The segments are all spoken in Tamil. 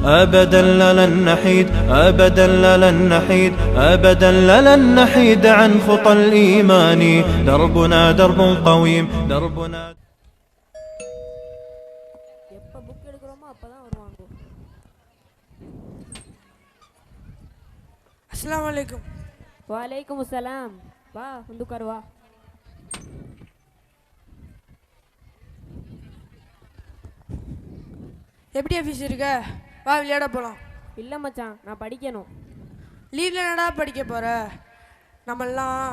أبدا لن نحيد أبدا لن نحيد أبدا لن نحيد عن خطى الإيمان دربنا درب قويم دربنا. எப்போ புக் எடுக்கிறோமோ அப்போ தான் வருவாங்க. அஸ்ஸலாமு அலைக்கும். வலைக்கும் அஸ்ஸலாம். வா வந்து உட்காரு வா. எப்படி ஆஃபீஸ் இருக்க? வா விளையாட போகலாம். இல்லை மச்சான், நான் படிக்கணும். லீவில் என்னடா படிக்க போகிற? நம்மளாம்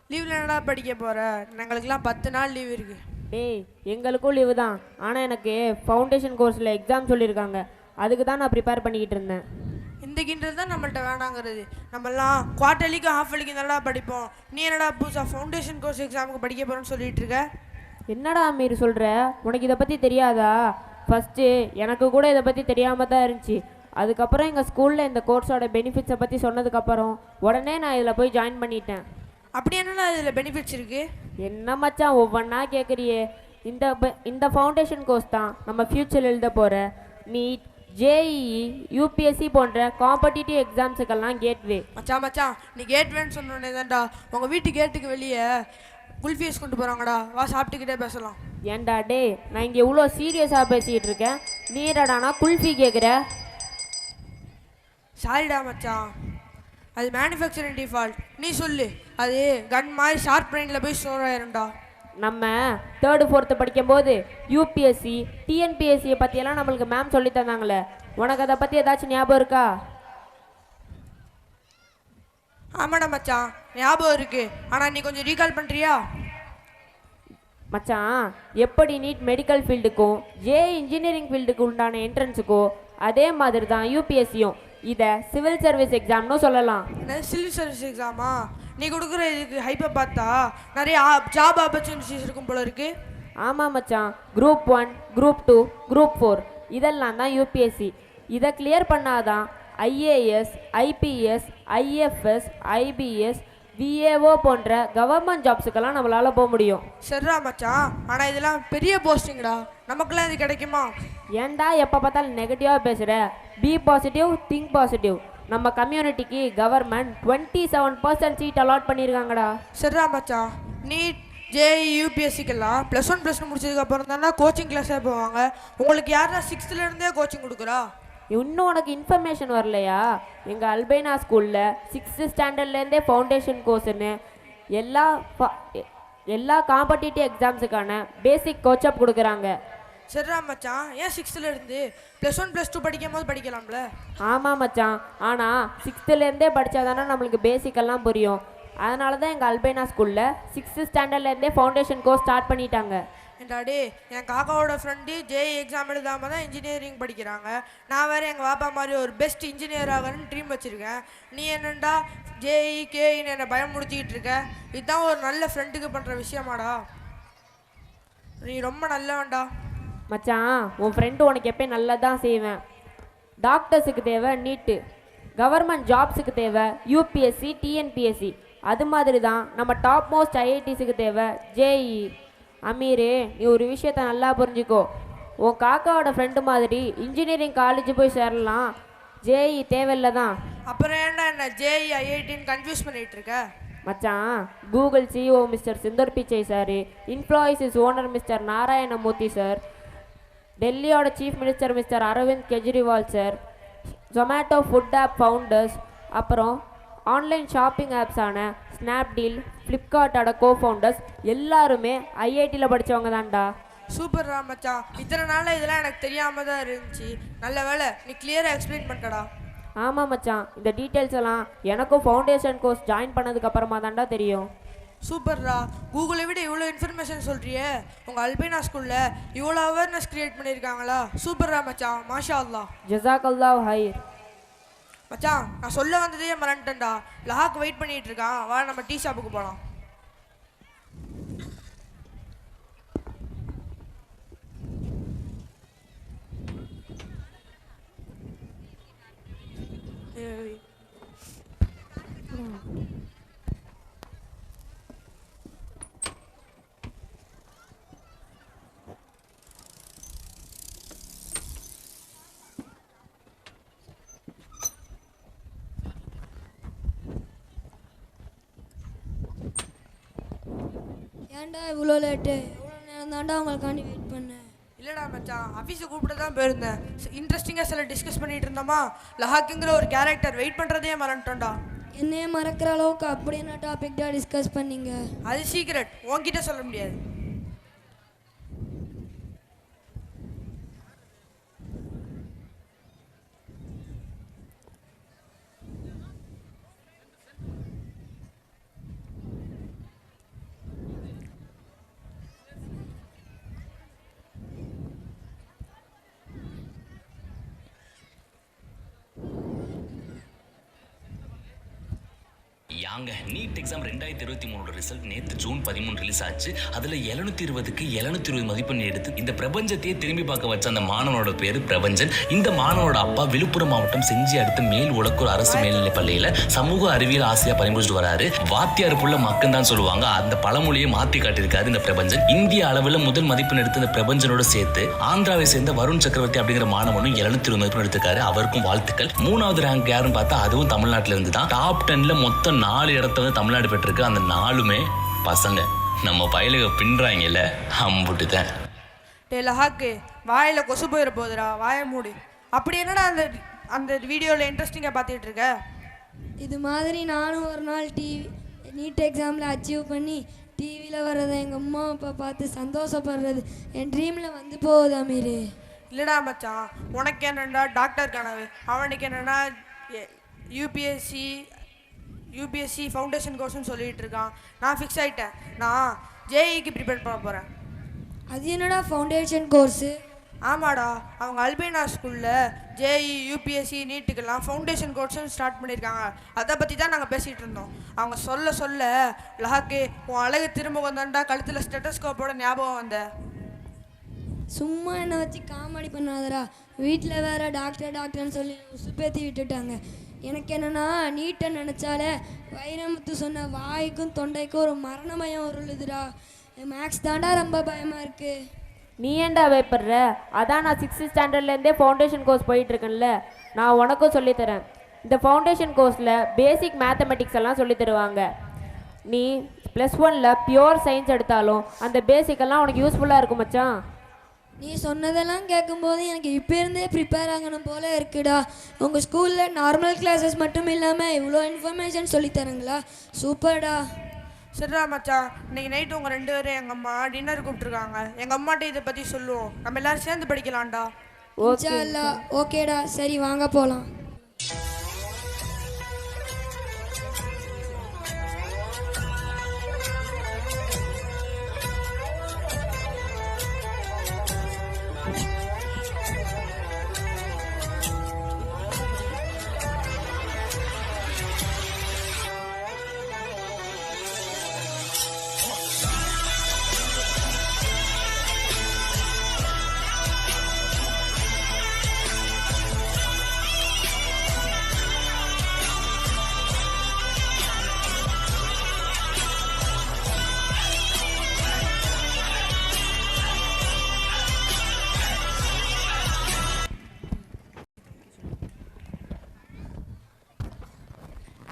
லீவில் என்னடா படிக்க போகிற? எங்களுக்கெல்லாம் 10 நாள் லீவ் இருக்குது. டேய், எங்களுக்கும் லீவு தான். ஆனால் எனக்கு ஃபவுண்டேஷன் கோர்ஸில் எக்ஸாம் சொல்லியிருக்காங்க. அதுக்கு தான் நான் ப்ரிப்பேர் பண்ணிக்கிட்டு இருந்தேன். இன்றைக்கின்றது தான் நம்மள்ட்ட வேணாங்கிறது. நம்மளாம் குவார்ட்டர்லிக்கு ஹாஃப் அலிக்கு நல்லா படிப்போம். நீ என்னடா புதுசாக ஃபவுண்டேஷன் கோர்ஸ் எக்ஸாமுக்கு படிக்க போகிறேன்னு சொல்லிட்டு இருக்க? என்னடா அமீர் சொல்கிற? உனக்கு இதை பற்றி தெரியாதா? ஃபஸ்ட்டு எனக்கு கூட இதை பற்றி தெரியாமல் தான் இருந்துச்சு. அதுக்கப்புறம் எங்கள் ஸ்கூலில் இந்த கோர்ஸோட பெனிஃபிட்ஸை பற்றி சொன்னதுக்கப்புறம் உடனே நான் இதில் போய் ஜாயின் பண்ணிட்டேன். அப்படி என்னடா இதில் பெனிஃபிட்ஸ் இருக்குது? என்ன மச்சான் ஒவ்வொன்றா கேட்குறியே? இந்த ஃபவுண்டேஷன் கோர்ஸ் தான் நம்ம ஃப்யூச்சர் எழுத போகிற நீட், ஜேஇஇ, யூபிஎஸ்சி போன்ற காம்படிட்டிவ் எக்ஸாம்ஸுக்கெல்லாம் கேட்வே. மச்சான் நீ கேட்வேன்னு சொன்னோடனே தான்டா உங்கள் வீட்டு கேட்டுக்கு வெளியே குல்ஃபீஸ் கொண்டு போகிறாங்கடா. வா சாப்பிட்டுக்கிட்டே பேசலாம். ஏன்டா டே, நான் இங்கே இவ்வளோ சீரியஸாக பேசிக்கிட்டு இருக்கேன், நீரடானா குல்ஃபி கேட்குற? சாரிடா மச்சான், அது மேனுஃபேக்சரிங் டிஃபால்ட். நீ சொல்லு, அது கன் மாதிரி ஷார்ப் பிரெயினில் போய் ஸ்டோர் ஆயிரும்டா. நம்ம 3rd 4th படிக்கும்போது யூபிஎஸ்சி, டிஎன்பிஎஸ்சியை பற்றியெல்லாம் நம்மளுக்கு மேம் சொல்லி தந்தாங்களே, உனக்கு அதை பற்றி ஏதாச்சும் ஞாபகம் இருக்கா? ஆமாடா மச்சான், ஞாபகம் இருக்கு. ஆனால் நீ கொஞ்சம் ரீகால் பண்ணுறியா? மச்சான், எப்படி நீட் மெடிக்கல் ஃபீல்டுக்கும் ஜே இன்ஜினியரிங் ஃபீல்டுக்கு உண்டான என்ட்ரன்ஸுக்கோ அதே மாதிரி தான் யூபிஎஸ்சியும். இதை சிவில் சர்வீஸ் எக்ஸாம்னு சொல்லலாம். சிவில் சர்வீஸ் எக்ஸாமா? நீ கொடுக்குற இதுக்கு ஹைப்பை பார்த்தா நிறைய ஜாப் ஆப்பர்ச்சுனிட்டிஸ் இருக்கும் போல இருக்கு. ஆமாம் மச்சான், குரூப் 1, குரூப் 2, குரூப் 4 இதெல்லாம் தான் யூபிஎஸ்சி. இதை கிளியர் பண்ணாதான் IAS, IPS, IFS, IPS, VAO போன்ற கவர்மெண்ட் ஜாப்ஸுக்கெல்லாம் நம்மளால் போக முடியும். சரிடா மச்சான், ஆனால் இதெல்லாம் பெரிய போஸ்டிங்டா, நமக்குலாம் இது கிடைக்குமா? ஏன்டா எப்போ பார்த்தாலும் நெகட்டிவாக பேசுகிற? Be positive, think positive. நம்ம கம்யூனிட்டிக்கு கவர்மெண்ட் 27% சீட் அலாட் பண்ணியிருக்காங்கடா. சரிடா மச்சான், நீட், ஜேஇ, யூபிஎஸ்சிக்கெல்லாம் +1 +2 முடிச்சதுக்கப்புறம் தானே கோச்சிங் கிளாஸே போவாங்க. உங்களுக்கு யாரா 6th கோச்சிங் கொடுக்குறா? இன்னும் உனக்கு இன்ஃபர்மேஷன் வரலையா? எங்கள் அல்பைனா ஸ்கூலில் 6th ஸ்டாண்டர்ட்லேருந்தே ஃபவுண்டேஷன் கோர்ஸுன்னு எல்லா காம்படிட்டிவ் எக்ஸாம்ஸுக்கான பேசிக் கோச்சப் கொடுக்குறாங்க. சரிடா மச்சான், ஏன் 6th +1 +2 படிக்கும் போது படிக்கலாம்ல? ஆமாம் மச்சான், ஆனால் 6th படித்தா தானே நம்மளுக்கு பேசிக்கெல்லாம் புரியும். அதனால தான் எங்கள் அல்பைனா ஸ்கூலில் 6th ஸ்டாண்டர்ட்லேருந்தே ஃபவுண்டேஷன் கோர்ஸ் ஸ்டார்ட் பண்ணிட்டாங்க. ஏண்டாடே, என் காக்காவோட ஃப்ரெண்டு ஜேஇ எக்ஸாம் எழுதாமல் தான் இன்ஜினியரிங் படிக்கிறாங்க. நான் வேறு எங்கள் பாப்பா மாதிரி ஒரு பெஸ்ட் இன்ஜினியர் ஆகணும்னு ட்ரீம் வச்சுருக்கேன். நீ என்னண்டா ஜேஇ கேஇன்னு என்னை பயம் முடிச்சிக்கிட்டு இருக்க? இதுதான் ஒரு நல்ல ஃப்ரெண்டுக்கு பண்ணுற விஷயமாடா? நீ ரொம்ப நல்லவன்டா மச்சான். உன் ஃப்ரெண்டு உனக்கு எப்போயும் நல்லா தான் செய்வேன். டாக்டர்ஸுக்கு தேவை நீட்டு, கவர்மெண்ட் ஜாப்ஸுக்கு தேவை யூபிஎஸ்சி, டிஎன்பிஎஸ்சி. அது மாதிரி தான் நம்ம டாப் மோஸ்ட் ஐஐடிஸுக்கு தேவை ஜேஇ. அமீரே, நீ ஒரு விஷயத்த நல்லா புரிஞ்சுக்கோ. உன் காக்காவோட ஃப்ரெண்டு மாதிரி இன்ஜினியரிங் காலேஜ் போய் சேரலாம், ஜேஇ தேவையில்லை தான். அப்புறம் ஏன்டா என்ன ஜேஇ ஐஐடின்னு கன்ஃபியூஸ் பண்ணிகிட்டு இருக்க? மச்சான், Google CEO mister Sundar Pichai sir, Infosys owner mister Narayana Murthy sir, டெல்லியோட chief minister mister Arvind Kejriwal sir, Zomato food app founders, அப்புறம் ஆன்லைன் ஷாப்பிங் ஆப்ஸான ஸ்னாப்டீல், ஃப்ளிப்கார்ட்டோட கோஃபவுண்டர்ஸ் எல்லாருமே ஐஐடியில் படித்தவங்க தான்டா. சூப்பர் மச்சான், இத்தனை நாள் இதெல்லாம் எனக்கு தெரியாமல் தான் இருந்துச்சு. நல்ல வேலை நீ கிளியராக எக்ஸ்பிளைன் பண்ணிட்டடா. ஆமாம் மச்சான், இந்த டீட்டெயில்ஸ் எல்லாம் எனக்கும் ஃபவுண்டேஷன் கோர்ஸ் ஜாயின் பண்ணதுக்கு அப்புறமா தான்டா தெரியும். சூப்பர்ரா, கூகுளை விட இவ்வளோ இன்ஃபர்மேஷன் சொல்கிறியே. உங்கள் அல்பைனா ஸ்கூலில் இவ்வளோ அவேர்னஸ் க்ரியேட் பண்ணியிருக்காங்களா? சூப்பர்ரா மச்சான், மாஷா அல்லாஹ். ஜஸாக்கல்லாஹ் ஹைர். மச்சான், நான் சொல்ல வந்ததே மறந்துட்டேன்டா. லஹாக் வெயிட் பண்ணிகிட்டு இருக்கான், வா நம்ம டீ ஷாப்புக்கு போகலாம். ஏன்டா இவ்வளோ லேட்டு, இவ்வளோ நேரம் தாண்டா உங்களுக்காண்டி வெயிட் பண்ணேன். இல்லைடா மச்சான், ஆஃபீஸுக்கு கூப்பிட்டு தான் போயிருந்தேன். இன்ட்ரெஸ்டிங்காக சில டிஸ்கஸ் பண்ணிட்டு இருந்தோமா, லஹாக்குங்கிற ஒரு கேரக்டர் வெயிட் பண்ணுறதே மறந்துட்டோம்டா. என்னையே மறக்கிற அளவுக்கு அப்படி என்ன டாபிக் தான் டிஸ்கஸ் பண்ணீங்க? அது சீக்ரெட், உன்கிட்ட சொல்ல முடியாது. யாங்க நீட் எக்ஸாம் 2023 ரிசல்ட் நேற்று ஜூன் 13 ரிலீஸ் ஆச்சு. அதில் 720க்கு 720 மதிப்பெண் எடுத்து இந்த பிரபஞ்சத்தையே திரும்பி பார்க்க வச்ச அந்த மாணவனோட பேர் பிரபஞ்சன். இந்த மாணவனோட அப்பா விழுப்புரம் மாவட்டம் செஞ்சி அடுத்த மேல் உலக்கூர் அரசு மேல்நிலைப் பள்ளியில் சமூக அறிவியல் ஆசிரியர் பணிபுரிச்சுட்டு வராரு. வாத்தியார் புள்ள மக்கள் தான் சொல்லுவாங்க, அந்த பழமொழியை மாற்றி காட்டியிருக்காரு இந்த பிரபஞ்சன். இந்திய அளவில் முதல் மதிப்பெண் எடுத்த இந்த பிரபஞ்சனோட சேர்த்து ஆந்திராவை சேர்ந்த வருண் சக்கரவர்த்தி அப்படிங்கிற மாணவனும் 720 மதிப்பெண் எடுத்திருக்காரு. அவருக்கும் வாழ்த்துக்கள். 3வது ரேங்க் யாருன்னு பார்த்தா அதுவும் தமிழ்நாட்டில இருந்து தான். டாப் 10ல மொத்தம் 4 இடத்த வந்து தமிழ்நாடு பெற்றிருக்கு. அந்த 4மே பசங்க. நம்ம பயிலுக பின்றாங்கல்ல, அம்புட்டுதான். டே லஹாக்கு, வாயில் கொசு போயிட போகுதுடா, வாயை மூடு. அப்படி என்னடா அந்த வீடியோவில் இன்ட்ரெஸ்டிங்காக பார்த்துட்டு இருக்க? இது மாதிரி நானும் ஒரு நாள் நீட் எக்ஸாமில் அச்சீவ் பண்ணி டிவியில் வர்றதை எங்கள் அம்மா அப்பா பார்த்து சந்தோஷப்படுறது என் ட்ரீமில் வந்து போகுது அமீர். இல்லைடா மச்சான், உனக்கு என்னென்னா டாக்டர் கனவு, அவனுக்கு என்னென்னா யூபிஎஸ்சி ஃபவுண்டேஷன் கோர்ஸ்னு சொல்லிகிட்டு இருக்கான். நான் ஃபிக்ஸ் ஆகிட்டேன், நான் ஜேஇக்கு ப்ரிப்பேர் பண்ண போகிறேன். அது என்னடா ஃபவுண்டேஷன் கோர்ஸு? ஆமாடா, அவங்க அல்பேனா ஸ்கூலில் ஜேஇ யூபிஎஸ்சி நீட்டுக்கெல்லாம் ஃபவுண்டேஷன் கோர்ஸும் ஸ்டார்ட் பண்ணியிருக்காங்க. அதை பற்றி தான் நாங்கள் பேசிகிட்டு இருந்தோம். அவங்க சொல்ல லஹாக்கு, உன் அழகு திருமுகம் தாண்டா கழுத்தில் ஸ்டெட்டஸ்கோப்போட ஞாபகம் வந்த. சும்மா என்னை வச்சு காமெடி பண்ணாதடா. வீட்டில் வேற டாக்டர்னு சொல்லி உசுப்பேற்றி விட்டுட்டாங்க. எனக்கு என்னென்னா நீட்டை நினச்சாலே வைரமுத்து சொன்ன வாய்க்கும் தொண்டைக்கும் ஒரு மரணமயம் உருளுதுடா. மேக்ஸ் தாண்டா ரொம்ப பயமாக இருக்குது. நீ ஏன்டா பயப்படுற? அதான் நான் 6th ஸ்டாண்டர்ட்லேருந்தே ஃபவுண்டேஷன் கோர்ஸ் போயிட்டுருக்கேன்ல, நான் உனக்கும் சொல்லித்தரேன். இந்த ஃபவுண்டேஷன் கோர்ஸில் பேசிக் மேத்தமெட்டிக்ஸ் எல்லாம் சொல்லி தருவாங்க. நீ +1ல் பியூர் சயின்ஸ் எடுத்தாலும் அந்த பேசிக்கெல்லாம் உனக்கு யூஸ்ஃபுல்லாக இருக்கும் மச்சான். நீ சொன்னதெல்லாம் கேட்கும்போது எனக்கு இப்போ இருந்தே ப்ரிப்பேர் ஆகணும் போல இருக்குடா. உங்கள் ஸ்கூலில் நார்மல் கிளாஸஸ் மட்டும் இல்லாமல் இவ்வளோ இன்ஃபர்மேஷன் சொல்லித்தரங்களா? சூப்பர்டா. சரிடா மச்சான், இன்னைக்கு நைட்டு உங்கள் 2 பேரும் எங்கள் அம்மா டின்னர் கூப்பிட்ருக்காங்க. எங்கள் அம்மாட்ட இதை பற்றி சொல்லுவோம், நம்ம எல்லோரும் சேர்ந்து படிக்கலாம்டா. ஓகேடா, சரி வாங்க போகலாம்.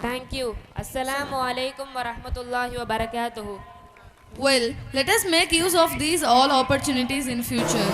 Thank you. Assalamu alaikum wa rahmatullahi wa barakatuhu. Well, let us make use of these all opportunities in future.